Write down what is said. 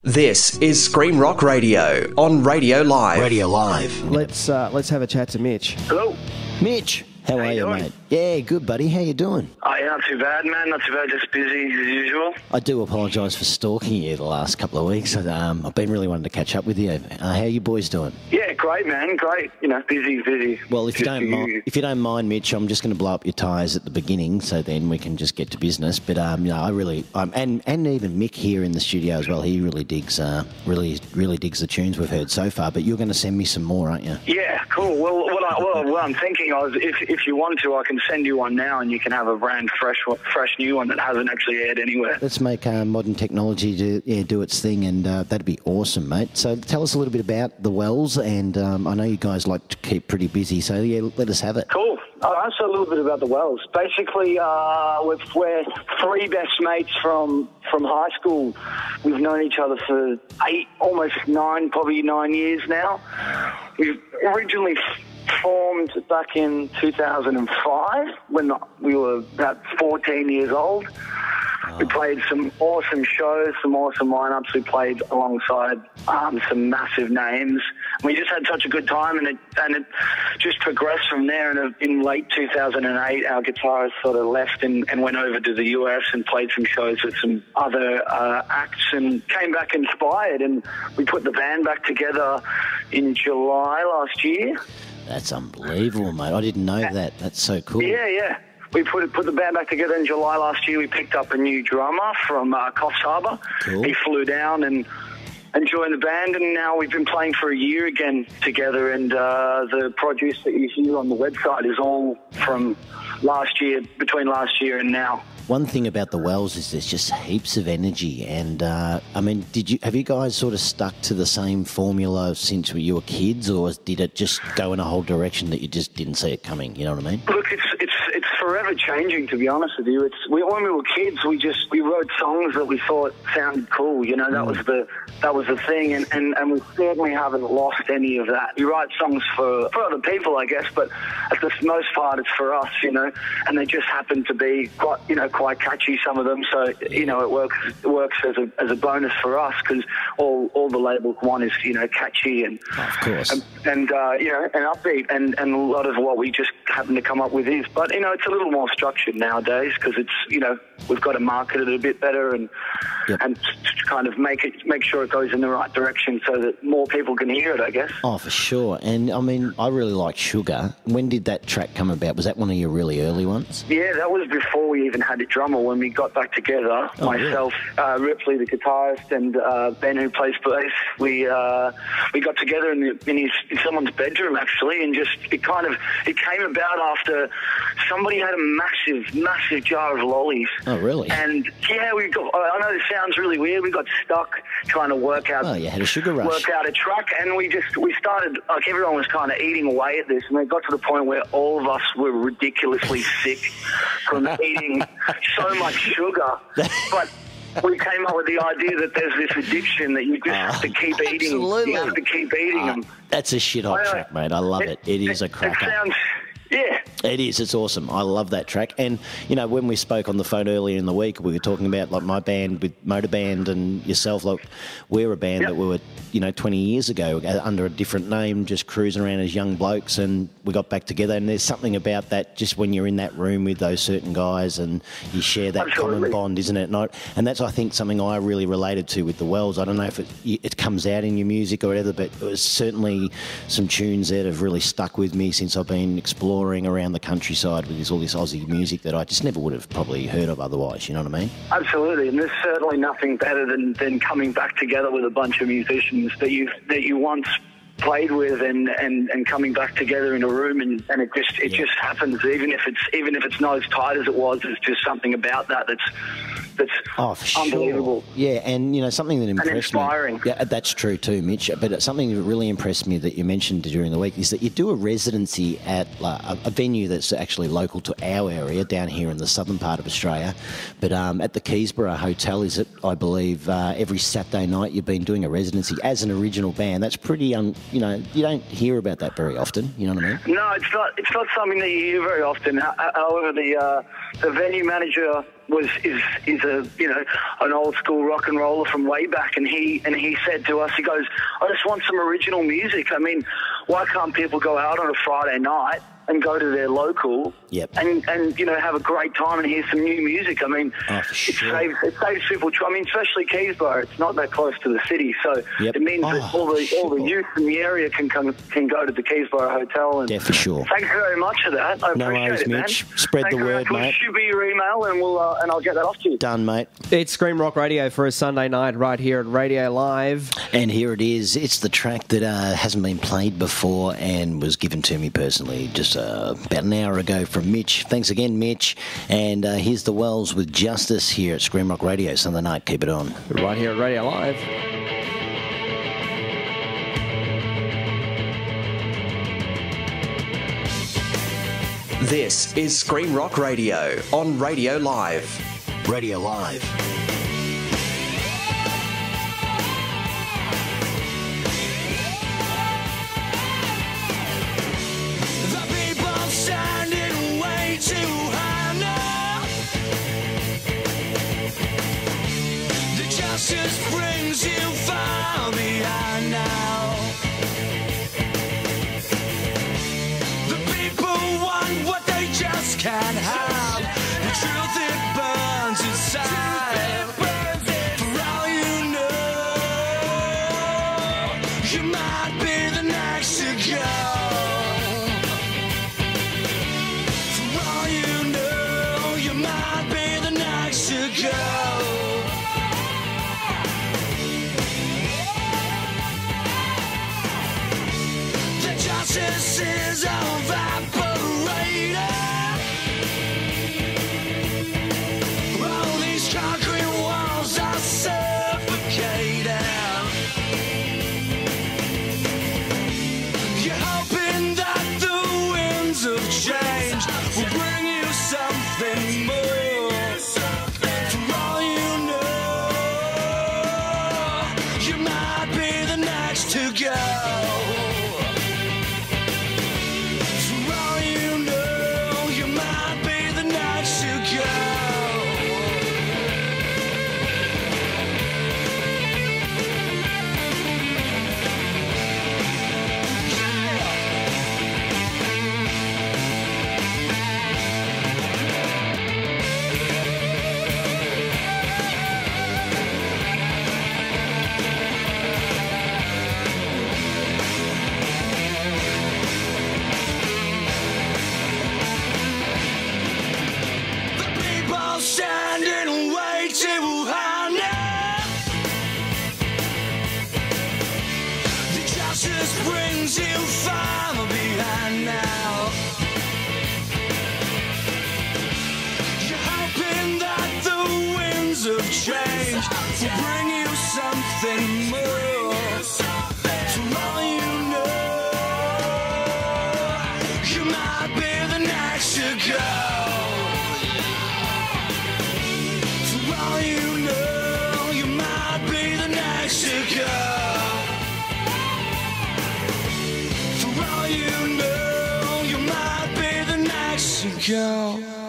This is Scream Rock Radio on Radio Live. Radio Live. Let's have a chat to Mitch. Hello. Mitch, how are you, mate? Yeah, good, buddy. How you doing? Oh, yeah, not too bad, man. Not too bad. Just busy as usual. I do apologise for stalking you the last couple of weeks. I've been really wanting to catch up with you. How are you boys doing? Yeah, great, man. Great. You know, busy. Well, if you don't mind, Mitch, I'm just going to blow up your tyres at the beginning, so then we can just get to business. But I really, and even Mick here in the studio as well. He really digs the tunes we've heard so far. But you're going to send me some more, aren't you? Yeah, cool. Well, what I'm thinking of, if you want to, I can send you one now, and you can have a brand fresh new one that hasn't actually aired anywhere. Let's make modern technology do its thing, and that'd be awesome, mate. So tell us a little bit about the Wells, and I know you guys like to keep pretty busy, so yeah, let us have it. Cool. I'll say a little bit about the Wells. Basically, we're three best mates from high school. We've known each other for probably 9 years now. We've originally formed back in 2005 when we were about 14 years old. We played some awesome shows, some awesome lineups. We played alongside some massive names. We just had such a good time, and it just progressed from there. And in late 2008, our guitarist sort of left and went over to the US and played some shows with some other acts, and came back inspired. And we put the band back together in July last year. That's unbelievable, mate. I didn't know that. That's so cool. Yeah. We put the band back together in July last year. We picked up a new drummer from Coffs Harbour. Cool. He flew down and joined the band, and now we've been playing for a year again together, and the produce that you hear on the website is all from between last year and now. One thing about the Wells is there's just heaps of energy, and have you guys sort of stuck to the same formula since you were kids, or did it just go in a whole direction that you just didn't see it coming? You know what I mean? Look, it's forever changing, to be honest with you. When we were kids, we wrote songs that we thought sounded cool. You know, that was the thing, and we certainly haven't lost any of that. We write songs for other people, I guess, but at the most part, it's for us. You know, and they just happen to be quite catchy, some of them. So it works as a bonus for us, because all the labels want is catchy and of course and upbeat, and a lot of what we just happen to come up with is. But it's a little more structured nowadays, because it's we've got to market it a bit better and kind of make sure it goes in the right direction so that more people can hear it, I guess. Oh, for sure. And I mean, I really like Sugar. When did that track come about? Was that one of your really early ones? Yeah, that was before we even had a drummer. When we got back together, myself, Ripley, the guitarist, and Ben, who plays bass, we got together in someone's bedroom, actually, and it came about after somebody had a massive jar of lollies. Oh, really? And yeah, I know this sounds really weird. We got stuck trying to work out. Oh, you had a sugar rush. Work out a track, and we started, like, everyone was kind of eating away at this, and it got to the point where all of us were ridiculously sick from eating so much sugar. But we came up with the idea that there's this addiction that you just have to keep eating. Absolutely. You have to keep eating them. That's a shit-hot track, mate. I love it. It is a cracker. It sounds... Yeah. It is. It's awesome. I love that track. And, when we spoke on the phone earlier in the week, we were talking about, like, my band with Motorband and yourself. Like, we're a band that we were, 20 years ago under a different name, just cruising around as young blokes, and we got back together. And there's something about that, just when you're in that room with those certain guys and you share that common bond, isn't it? And that's, I think, something I really related to with the Wells. I don't know if it comes out in your music or whatever, but it was certainly some tunes that have really stuck with me since I've been exploring around the countryside with all this Aussie music that I just never would have probably heard of otherwise, you know what I mean? Absolutely, and there's certainly nothing better than coming back together with a bunch of musicians that you once played with and coming back together in a room, and it just happens, even if it's not as tight as it was. There's just something about that's unbelievable. Sure. Yeah, and something that impressed and inspiring. me. Yeah, that's true too, Mitch. But something that really impressed me that you mentioned during the week is that you do a residency at a venue that's actually local to our area down here in the southern part of Australia. But at the Keysborough Hotel, is it? I believe every Saturday night you've been doing a residency as an original band. That's pretty. You don't hear about that very often. You know what I mean? No, it's not something that you hear very often. However, the venue manager is a an old school rock and roller from way back, and he said to us, he goes, I just want some original music. I mean, why can't people go out on a Friday night and go to their local and have a great time and hear some new music? I mean, it saves people. I mean, especially Keysborough, it's not that close to the city, so it means that all the youth in the area can go to the Keysborough Hotel. And for sure. Thanks very much for that. I appreciate it, Mitch. man. Spread the word, mate. We'll shoot me your email and I'll get that off to you. Done, mate. It's Scream Rock Radio for a Sunday night right here at Radio Live. And here it is. It's the track that hasn't been played before and was given to me personally just about an hour ago from Mitch. Thanks again, Mitch. And here's the Wells with Justice here at Scream Rock Radio Sunday night. Keep it on. Right here at Radio Live. This is Scream Rock Radio on Radio Live. Radio Live. Justice brings you far behind now. The people want what they just can't have. The truth, it burns inside. For all you know, you might be the next to go. For all you know, you might be the next to go. Justice is evaporated. All these concrete walls are suffocating. You're hoping that the winds of change will bring you something more. For all you know, you might be the next to go. Standing way too high now. The justice brings you far behind now. You're hoping that the winds of change will bring you something more. For all you know, you might be the next to go. For all you know, you might be the next to go.